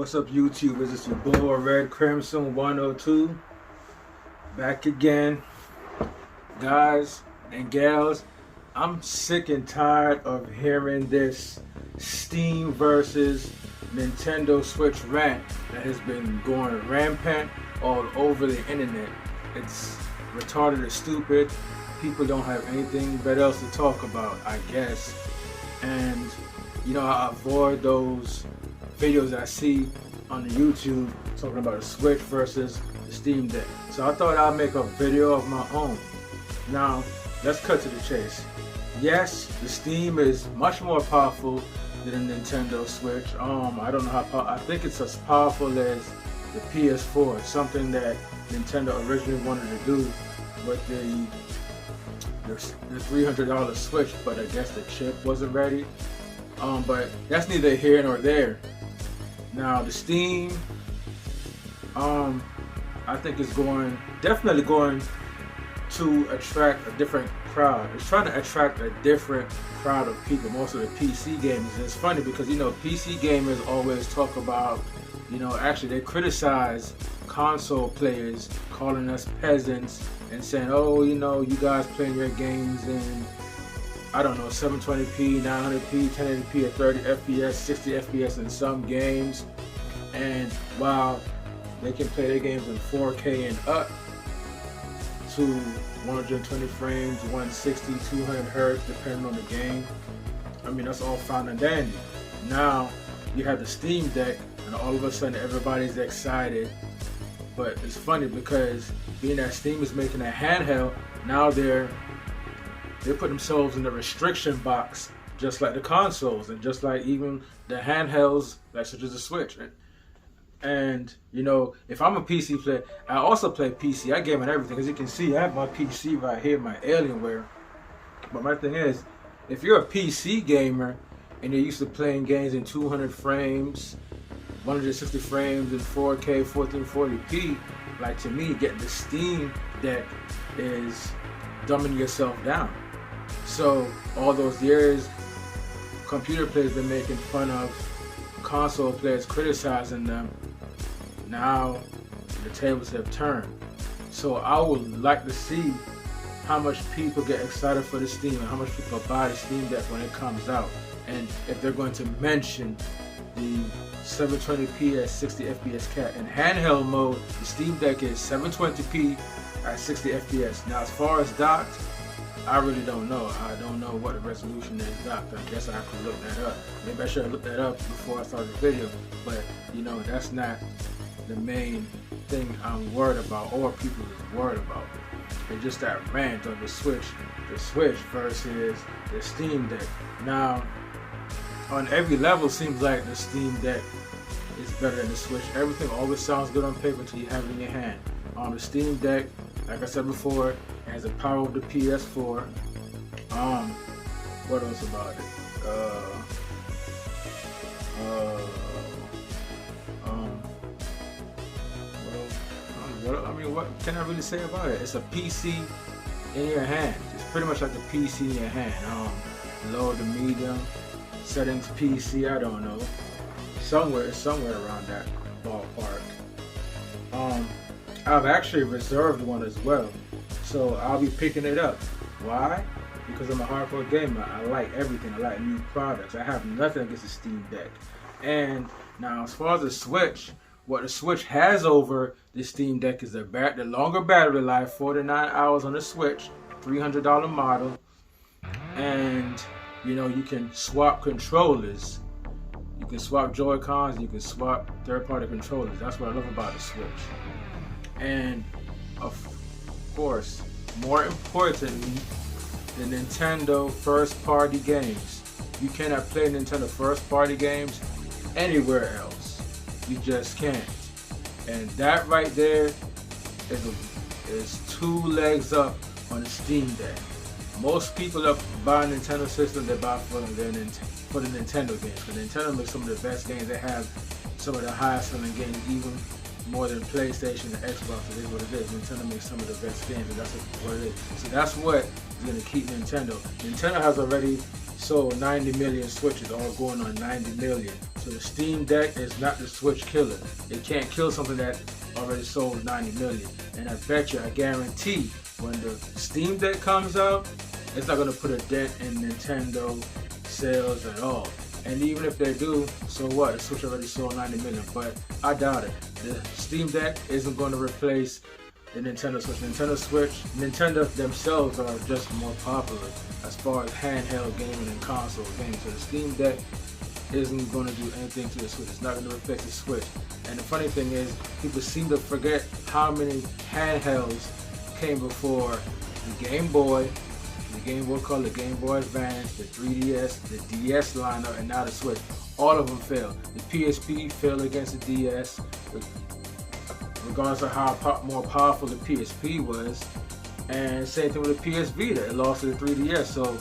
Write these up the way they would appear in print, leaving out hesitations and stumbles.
What's up, YouTube? This is your boy Red Crimson 102 back again, guys and gals. I'm sick and tired of hearing this Steam versus Nintendo Switch rant that has been going rampant all over the internet. It's retarded or stupid. People don't have anything better else to talk about, I guess. And you know, I avoid those videos I see on the YouTube talking about the Switch versus the Steam Deck. So I thought I'd make a video of my own. Now, let's cut to the chase. Yes, the Steam is much more powerful than the Nintendo Switch. I don't know how powerful. I think it's as powerful as the PS4. Something that Nintendo originally wanted to do with the $300 Switch, but I guess the chip wasn't ready. But that's neither here nor there. Now the Steam, I think is definitely going to attract a different crowd. It's trying to attract a different crowd of people, most of the PC gamers. And it's funny because, you know, PC gamers always talk about, you know, actually they criticize console players, calling us peasants and saying, oh, you know, you guys playing your games in, I don't know, 720p, 900p, 1080p, at 30 FPS, 60 FPS in some games. And while they can play their games in 4K and up to 120 frames, 160, 200 hertz, depending on the game. I mean, that's all fine and dandy. Now, you have the Steam Deck, and all of a sudden everybody's excited. But it's funny because being that Steam is making a handheld, now they put themselves in the restriction box, just like the consoles and just like even the handhelds, like such as the Switch. And you know, if I'm a PC player, I also play PC. I game and everything. As you can see, I have my PC right here, my Alienware. But my thing is, if you're a PC gamer and you're used to playing games in 200 frames, 160 frames in 4K, 1440p, like to me, getting the Steam Deck is dumbing yourself down. So all those years, computer players been making fun of console players, criticizing them. Now the tables have turned. So I would like to see how much people get excited for the Steam and how much people buy the Steam Deck when it comes out. And if they're going to mention the 720p at 60 FPS cap. In handheld mode, the Steam Deck is 720p at 60 FPS. Now as far as docked, I really don't know. I don't know what the resolution is docked. I guess I have to look that up. Maybe I should have looked that up before I started the video. But you know, that's not the main thing I'm worried about or people is worried about. It's just that rant of the Switch versus the Steam Deck. Now, on every level, seems like the Steam Deck is better than the Switch. Everything always sounds good on paper until you have it in your hand. On the Steam Deck, like I said before, it has the power of the PS4. What else about it? What can I really say about it? It's a PC in your hand. It's pretty much like a PC in your hand. Low to medium, settings PC, I don't know. Somewhere around that ballpark. I've actually reserved one as well, so I'll be picking it up. Why? Because I'm a hardcore gamer. I like everything. I like new products. I have nothing against the Steam Deck. And now, as far as the Switch, what the Switch has over the Steam Deck is the longer battery life, 49 hours on the Switch, $300 model, and you know, you can swap controllers. You can swap Joy-Cons, you can swap third-party controllers. That's what I love about the Switch. And of course, more importantly, the Nintendo first-party games. You cannot play Nintendo first-party games anywhere else. You just can't. And that right there is two legs up on the Steam Deck. Most people that buy a Nintendo system, they buy for the Nintendo games. Because Nintendo makes some of the best games. They have some of the highest selling games, even more than PlayStation and Xbox. It is what it is. Nintendo makes some of the best games, and that's what it is. So that's what is going to keep Nintendo. Nintendo has already sold 90 million Switches, all going on 90 million. So the Steam Deck is not the Switch killer. It can't kill something that already sold 90 million. And I bet you, I guarantee, when the Steam Deck comes out, it's not going to put a dent in Nintendo sales at all. And even if they do, so what? The Switch already sold 90 million, but I doubt it. The Steam Deck isn't going to replace the Nintendo Switch. Nintendo themselves are just more popular as far as handheld gaming and console gaming. So the Steam Deck isn't going to do anything to the Switch. It's not going to replace the Switch. And the funny thing is, people seem to forget how many handhelds came before the Game Boy, the Game Boy Color, the Game Boy Advance, the 3DS, the DS lineup, and now the Switch. All of them failed. The PSP failed against the DS, regardless of how more powerful the PSP was. And same thing with the PS Vita, it lost to the 3DS. So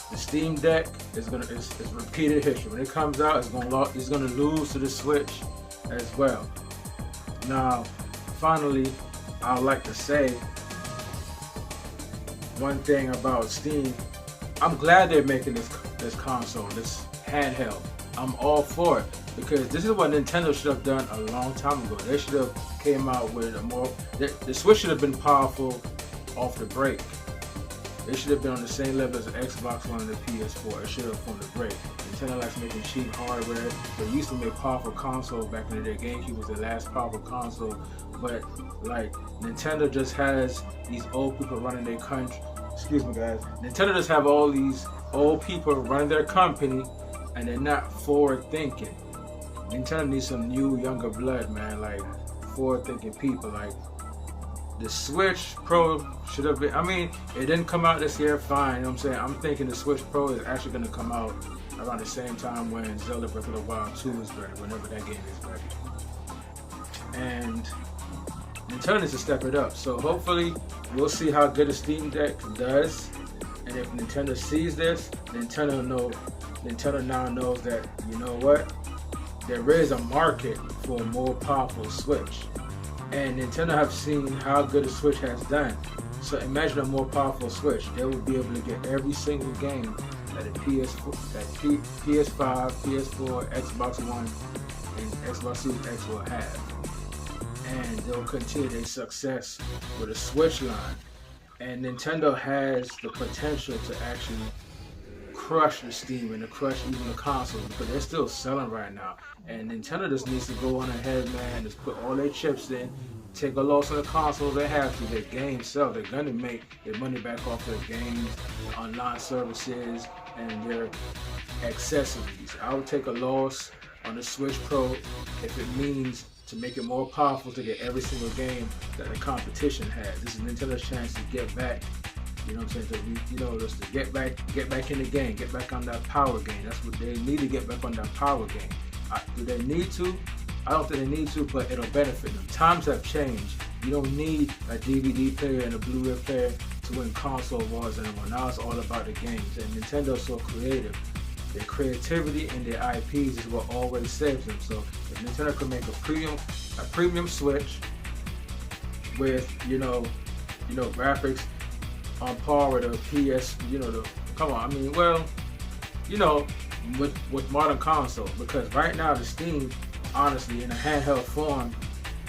the Steam Deck is repeated history. When it comes out, it's gonna lose to the Switch as well. Now, finally, I'd like to say one thing about Steam. I'm glad they're making this console, this handheld. I'm all for it, because this is what Nintendo should have done a long time ago. They should have came out with a more. The Switch should have been powerful off the break. They should have been on the same level as the Xbox One and the PS4. It should have from the break. Nintendo likes making cheap hardware. They used to make powerful consoles back in the day. GameCube was the last powerful console, but like Nintendo just has these old people running their country. Excuse me, guys. Nintendo just have all these old people running their company, and they're not forward thinking. Nintendo needs some new, younger blood, man. Like forward thinking people. Like the Switch Pro should have been. I mean, it didn't come out this year. Fine, you know what I'm saying. I'm thinking the Switch Pro is actually going to come out around the same time when Zelda Breath of the Wild 2 is ready, whenever that game is ready. And Nintendo needs to step it up. So hopefully we'll see how good the Steam Deck does. And if Nintendo sees this, Nintendo now knows that, you know what, there is a market for a more powerful Switch. And Nintendo have seen how good the Switch has done. So imagine a more powerful Switch. They will be able to get every single game that the PS5, PS4, Xbox One, and Xbox Series X will have. And they'll continue their success with a Switch line. And Nintendo has the potential to actually crush the Steam and to crush even the consoles, because they're still selling right now. And Nintendo just needs to go on ahead, man, just put all their chips in, take a loss on the consoles they have to. Their games sell. They're gonna make their money back off their games, online services, and their accessories. I would take a loss on the Switch Pro if it means to make it more powerful to get every single game that the competition has. This is Nintendo's chance to get back. You know what I'm saying? Just to get back in the game, get back on that power game. That's what they need to get back on that power game. Do they need to? I don't think they need to, but it'll benefit them. Times have changed. You don't need a DVD player and a Blu-ray player to win console wars anymore. Now it's all about the games. And Nintendo's so creative. Their creativity and their IPs is what always saves them. So if Nintendo could make a premium Switch with graphics on par with a PS, with modern consoles, because right now the Steam, honestly, in a handheld form,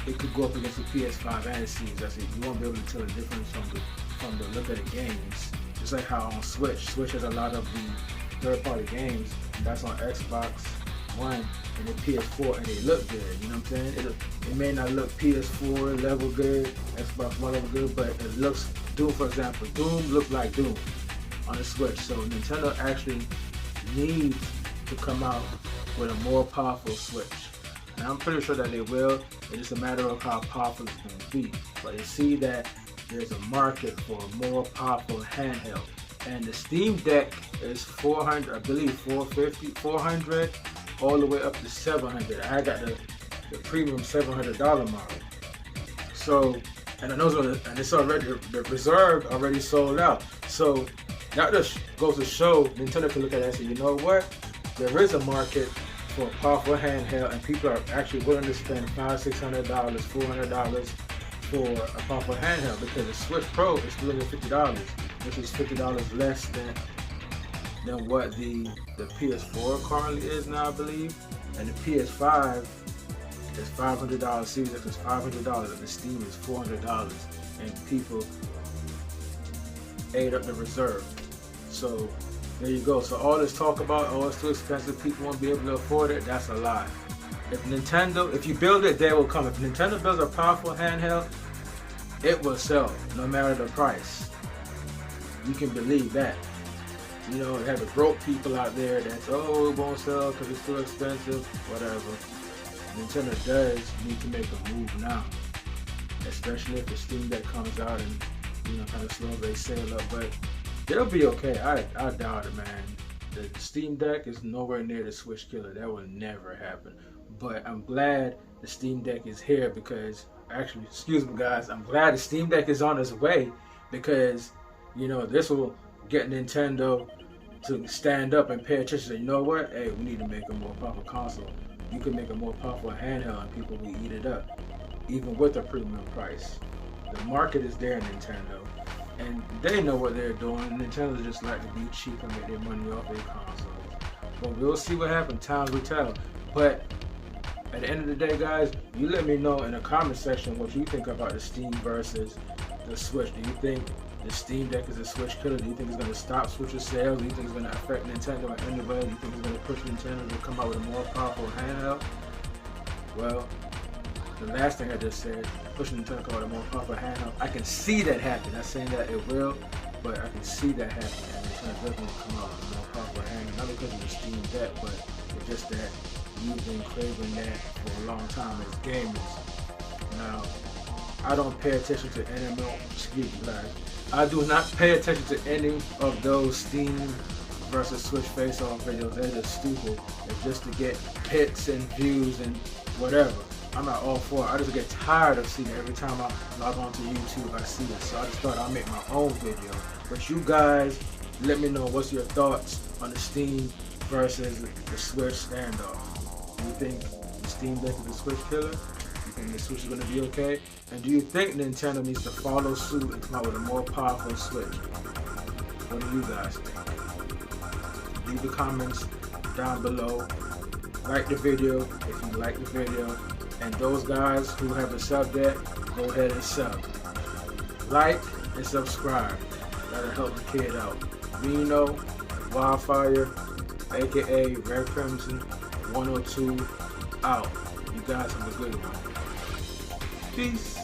it could go up against the PS5 and the Series. That's it. You won't be able to tell the difference from the look of the games. Just like how on Switch has a lot of the third-party games that's on Xbox One and the PS4, and they look good. You know what I'm saying? It may not look PS4 level good, Xbox One level good, but it looks. Doom, for example, Doom looks like Doom on the Switch. So Nintendo actually needs to come out with a more powerful Switch. And I'm pretty sure that they will. It's just a matter of how powerful it's going to be. But they see that there's a market for a more powerful handheld. And the Steam Deck is $400, I believe $450, $400, all the way up to $700. I got the premium $700 model. So, and I know it's already, the Reserve already sold out. So that just goes to show Nintendo can look at that and say, you know what? There is a market for a powerful handheld, and people are actually willing to spend $500, $600, $400 for a powerful handheld, because the Switch Pro is still $50, which is $50 less than than what the PS4 currently is now, I believe. And the PS5 is $500. Series X is $500, and the Steam is $400. And people ate up the reserve. So there you go. So all this talk about, oh, it's too expensive, people won't be able to afford it, that's a lie. If you build it, they will come. If Nintendo builds a powerful handheld, it will sell, no matter the price. You can believe that. You know, they have the broke people out there that's, oh, it won't sell because it's too expensive, whatever. Nintendo does need to make a move now, especially if the Steam Deck comes out and, you know, kind of slows their sale up, but it'll be okay. I doubt it, man. The Steam Deck is nowhere near the Switch killer. That will never happen. But I'm glad the Steam Deck is here because, actually, excuse me guys, I'm glad the Steam Deck is on its way because, you know, this will get Nintendo to stand up and pay attention. You know what? Hey, we need to make a more powerful console. You can make a more powerful handheld and people will eat it up, even with a premium price. The market is there, Nintendo, and they know what they're doing. Nintendo just like to be cheap and make their money off their consoles. But we'll see what happens. Time will tell. But at the end of the day, guys, you let me know in the comment section what you think about the Steam versus the Switch. Do you think the Steam Deck is a Switch killer? Do you think it's going to stop Switch's sales? Do you think it's going to affect Nintendo in any way? Do you think it's going to push Nintendo to come out with a more powerful handheld? Well, the last thing I just said, pushing Nintendo to come out with a more powerful handheld, I can see that happen. Not saying that it will, but I can see that happen. And Nintendo does want to come out with a more powerful handheld, not because of the Steam Deck, but it's just that you've been craving that for a long time as gamers. Now, I don't pay attention to any I do not pay attention to any of those Steam versus Switch face-off videos. They're just stupid. It's just to get hits and views and whatever. I'm not all for it. I just get tired of seeing it every time I log on to YouTube. I see it, so I just thought I'd make my own video. But you guys, let me know what's your thoughts on the Steam versus the Switch standoff. Do you think the Steam Deck is a Switch killer? Do you think the Switch is going to be okay? And do you think Nintendo needs to follow suit and come out with a more powerful Switch? What do you guys think? Leave the comments down below. Like the video if you like the video. And those guys who haven't subbed yet, go ahead and sub. Like and subscribe. That'll help the kid out. Reno, Wildfire, aka Red Crimson 102 out. You guys have a good one. Peace.